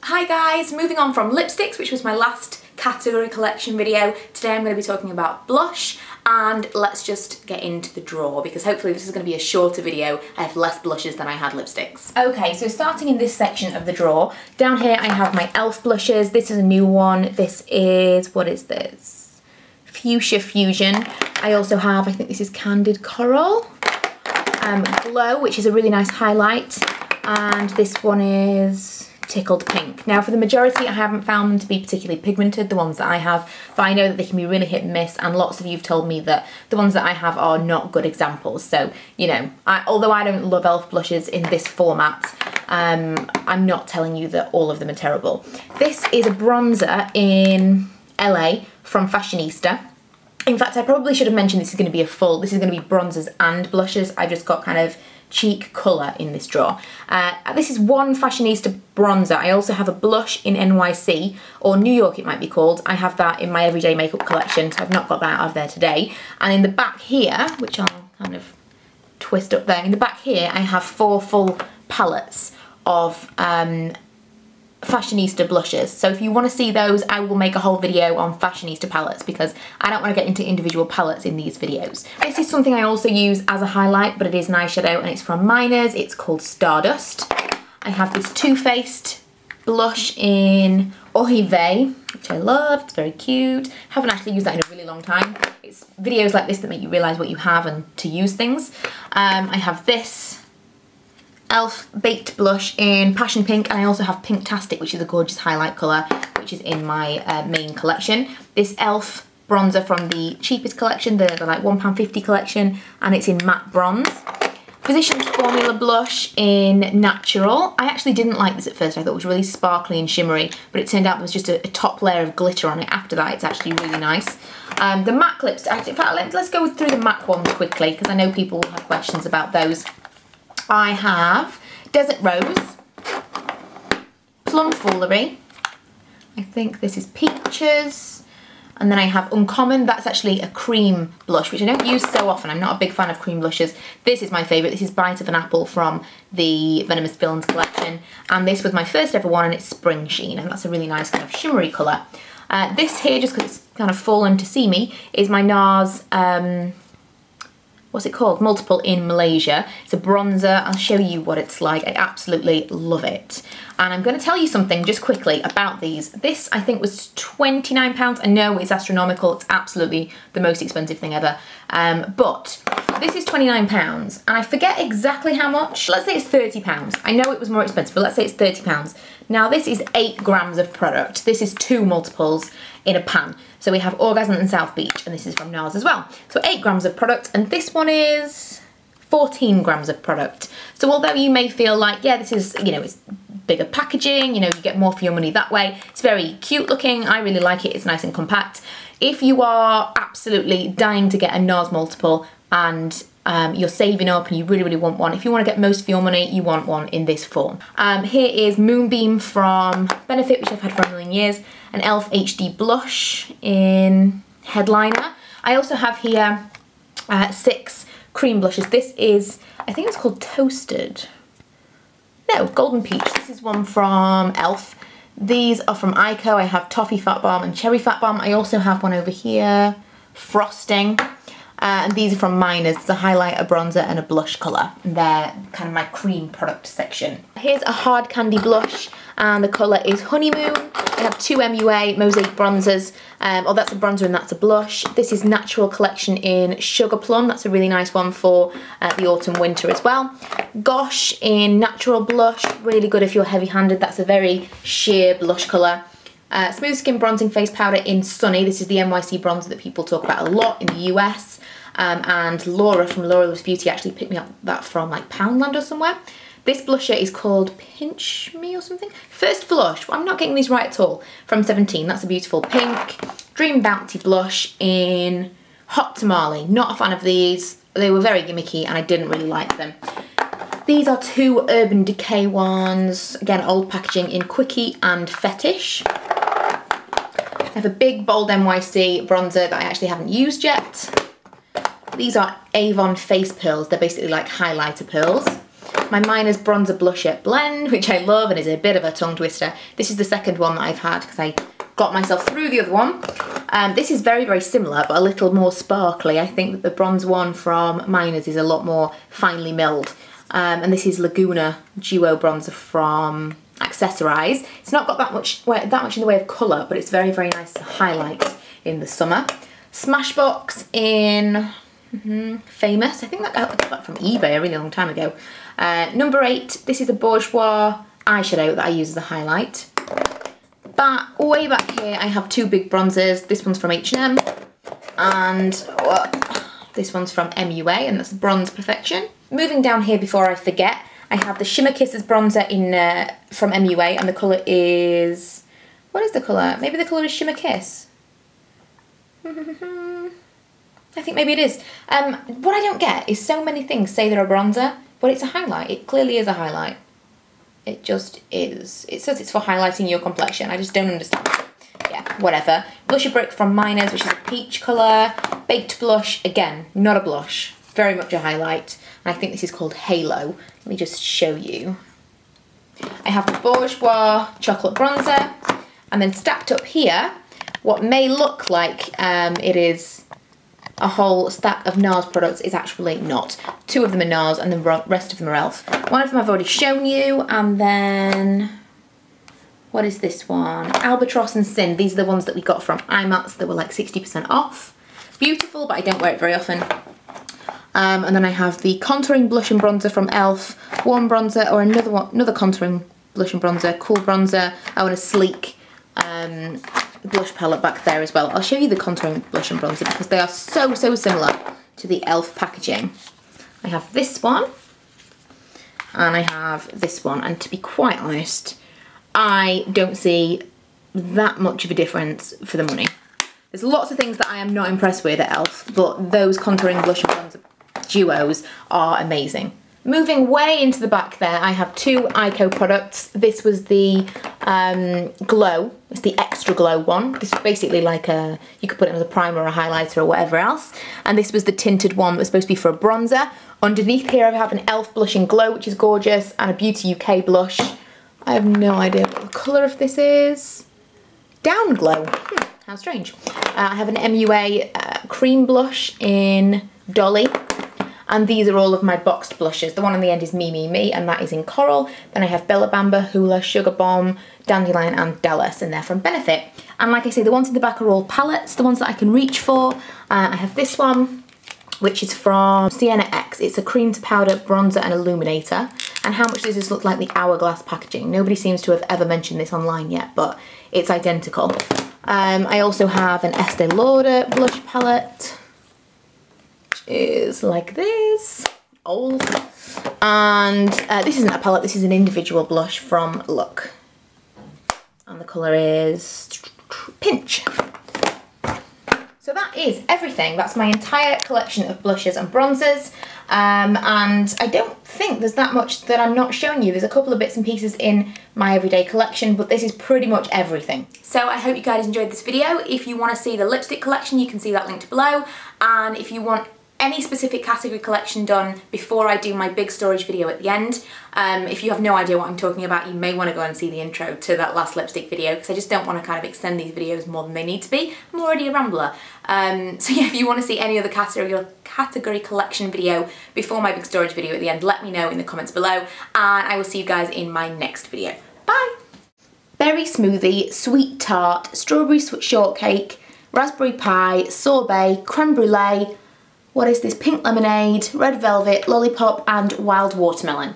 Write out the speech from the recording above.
Hi guys, moving on from lipsticks, which was my last category collection video. Today I'm going to be talking about blush, and let's just get into the drawer because hopefully this is going to be a shorter video. I have less blushes than I had lipsticks. Okay, so starting in this section of the drawer, down here I have my e.l.f. blushes. This is a new one. This is, what is this? Fuchsia Fusion. I also have, I think this is Candid Coral. Glow, which is a really nice highlight. And this one is Tickled Pink. Now for the majority I haven't found them to be particularly pigmented, the ones that I have, but I know that they can be really hit and miss, and lots of you have told me that the ones that I have are not good examples. So, you know, although I don't love e.l.f. blushes in this format, I'm not telling you that all of them are terrible. This is a bronzer in LA from Fashionista. In fact, I probably should have mentioned this is going to be this is going to be bronzers and blushes. I've just got kind of cheek colour in this drawer. This is one Fashionista bronzer. I also have a blush in NYC, or New York it might be called. I have that in my everyday makeup collection, so I've not got that out of there today. And in the back here, which I'll kind of twist up there, in the back here I have 4 full palettes of Fashionista blushes. So if you want to see those, I will make a whole video on Fashionista palettes because I don't want to get into individual palettes in these videos. This is something I also use as a highlight, but it is an eyeshadow and it's from Miners. It's called Stardust. I have this Too Faced blush in Ohive, which I love. It's very cute. Haven't actually used that in a really long time. It's videos like this that make you realise what you have and to use things. I have this e.l.f. Baked Blush in Passion Pink, and I also have Pinktastic, which is a gorgeous highlight colour, which is in my main collection. This e.l.f. bronzer from the cheapest collection, the like £1.50 collection, and it's in matte bronze. Physicians Formula Blush in Natural. I actually didn't like this at first. I thought it was really sparkly and shimmery, but it turned out there was just a top layer of glitter on it. After that, it's actually really nice. The matte lips, actually, in fact, let's go through the matte ones quickly because I know people will have questions about those. I have Desert Rose, Plum Foolery, I think this is Peaches, and then I have Uncommon. That's actually a cream blush, which I don't use so often. I'm not a big fan of cream blushes. This is my favourite. This is Bite of an Apple from the Venomous Villains collection, and this was my first ever one, and it's Spring Sheen, and that's a really nice kind of shimmery colour. This here, just because it's kind of fallen to see me, is my NARS what's it called? Multiple in Malaysia. It's a bronzer. I'll show you what it's like. I absolutely love it. And I'm going to tell you something just quickly about these. This, I think, was £29. I know it's astronomical. It's absolutely the most expensive thing ever. But this is £29, and I forget exactly how much. Let's say it's £30. I know it was more expensive, but let's say it's £30. Now, this is 8 grams of product. This is 2 multiples in a pan. So we have Orgasm and South Beach, and this is from NARS as well. So 8 grams of product, and this one is 14 grams of product. So although you may feel like, yeah, this is, you know, it's bigger packaging, you know, you get more for your money that way. It's very cute looking. I really like it. It's nice and compact. If you are absolutely dying to get a NARS multiple and you're saving up and you really, really want one, if you want to get most for your money, you want one in this form. Here is Moonbeam from Benefit, which I've had for a million years, an e.l.f. HD blush in Headliner. I also have here 6 cream blushes. This is, I think it's called Toasted. No, Golden Peach. This is one from e.l.f. These are from Ico. I have Toffee Fat Bomb and Cherry Fat Bomb. I also have one over here, Frosting. And these are from Miners. It's a highlighter, bronzer and a blush colour. And they're kind of my cream product section. Here's a hard candy blush, and the colour is Honeymoon. I have 2 MUA Mosaic bronzers. Oh, that's a bronzer and that's a blush. This is Natural Collection in Sugar Plum. That's a really nice one for the autumn winter as well. Gosh in Natural Blush. Really good if you're heavy-handed. That's a very sheer blush colour. Smooth Skin Bronzing Face Powder in Sunny. This is the NYC bronzer that people talk about a lot in the US. And Laura from Laura Loves Beauty actually picked me up that from like Poundland or somewhere. This blusher is called Pinch Me or something. First Blush, I'm not getting these right at all, from 17. That's a beautiful pink. Dream Bounty blush in Hot Tamale. Not a fan of these. They were very gimmicky and I didn't really like them. These are 2 Urban Decay ones. Again, old packaging in Quickie and Fetish. I have a big bold NYC bronzer that I actually haven't used yet. These are Avon face pearls. They're basically like highlighter pearls. my Miner's Bronzer Blusher Blend, which I love and is a bit of a tongue twister. This is the second one that I've had because I got myself through the other one. This is very, very similar, but a little more sparkly. I think that the bronze one from Miner's is a lot more finely milled. And this is Laguna Duo Bronzer from Accessorize. It's not got that much in the way of colour, but it's very, very nice to highlight in the summer. Smashbox in Famous. I think I got that from eBay a really long time ago. Number 8, this is a Bourjois eyeshadow that I use as a highlight. But way back here I have 2 big bronzers. This one's from H&M and this one's from MUA, and that's Bronze Perfection. Moving down here before I forget, I have the Shimmer Kisses bronzer from MUA, and the colour is... what is the colour? Maybe the colour is Shimmer Kiss? I think maybe it is. What I don't get is so many things say they're a bronzer, but it's a highlight. It clearly is a highlight. It just is. It says it's for highlighting your complexion. I just don't understand. Yeah, whatever. Blusher Brick from Miner's, which is a peach colour. Baked Blush, again, not a blush. Very much a highlight. And I think this is called Halo. Let me just show you. I have the Bourjois Chocolate Bronzer. And then stacked up here, what may look like it is a whole stack of NARS products is actually not. 2 of them are NARS and the rest of them are e.l.f. One of them I've already shown you, and then, what is this one? Albatross and Sin. These are the ones that we got from IMATS that were like 60% off. Beautiful, but I don't wear it very often. And then I have the Contouring Blush and Bronzer from e.l.f. Warm Bronzer, or another Contouring Blush and Bronzer, Cool Bronzer. I want a sleek blush palette back there as well. I'll show you the Contouring Blush and Bronzer because they are so, so similar to the e.l.f. packaging. I have this one and I have this one, and to be quite honest, I don't see that much of a difference for the money. There's lots of things that I am not impressed with at e.l.f., but those Contouring Blush and Bronzer duos are amazing. Moving way into the back there, I have 2 Ico products. This was the Glow, it's the Extra Glow one. This is basically like you could put it as a primer or a highlighter or whatever else. And this was the tinted one that was supposed to be for a bronzer. Underneath here I have an e.l.f. Blush and Glow, which is gorgeous, and a Beauty UK blush. I have no idea what the colour of this is. Down Glow, how strange. I have an MUA cream blush in Dolly. And these are all of my boxed blushes. The one on the end is Me Me Me, and that is in Coral. Then I have Bella Bamba, Hoola, Sugar Bomb, Dandelion and Dallas, and they're from Benefit. And like I say, the ones in the back are all palettes, the ones that I can reach for. I have this one, which is from Sienna X. It's a cream to powder bronzer and illuminator. And how much does this look like the Hourglass packaging? Nobody seems to have ever mentioned this online yet, but it's identical. I also have an Estee Lauder blush palette. Is like this, old, and this isn't a palette, this is an individual blush from Look, and the colour is Pinch. So that is everything. That's my entire collection of blushes and bronzers, and I don't think there's that much that I'm not showing you. There's a couple of bits and pieces in my everyday collection, but this is pretty much everything. So I hope you guys enjoyed this video. If you want to see the lipstick collection, you can see that linked below, and if you want any specific category collection done before I do my big storage video at the end. If you have no idea what I'm talking about, you may want to go and see the intro to that last lipstick video, because I just don't want to kind of extend these videos more than they need to be. I'm already a rambler. So yeah, if you want to see any other category collection video before my big storage video at the end, let me know in the comments below, and I will see you guys in my next video. Bye! Berry smoothie, sweet tart, strawberry shortcake, raspberry pie, sorbet, creme brulee. What is this? Pink lemonade, red velvet, lollipop and wild watermelon.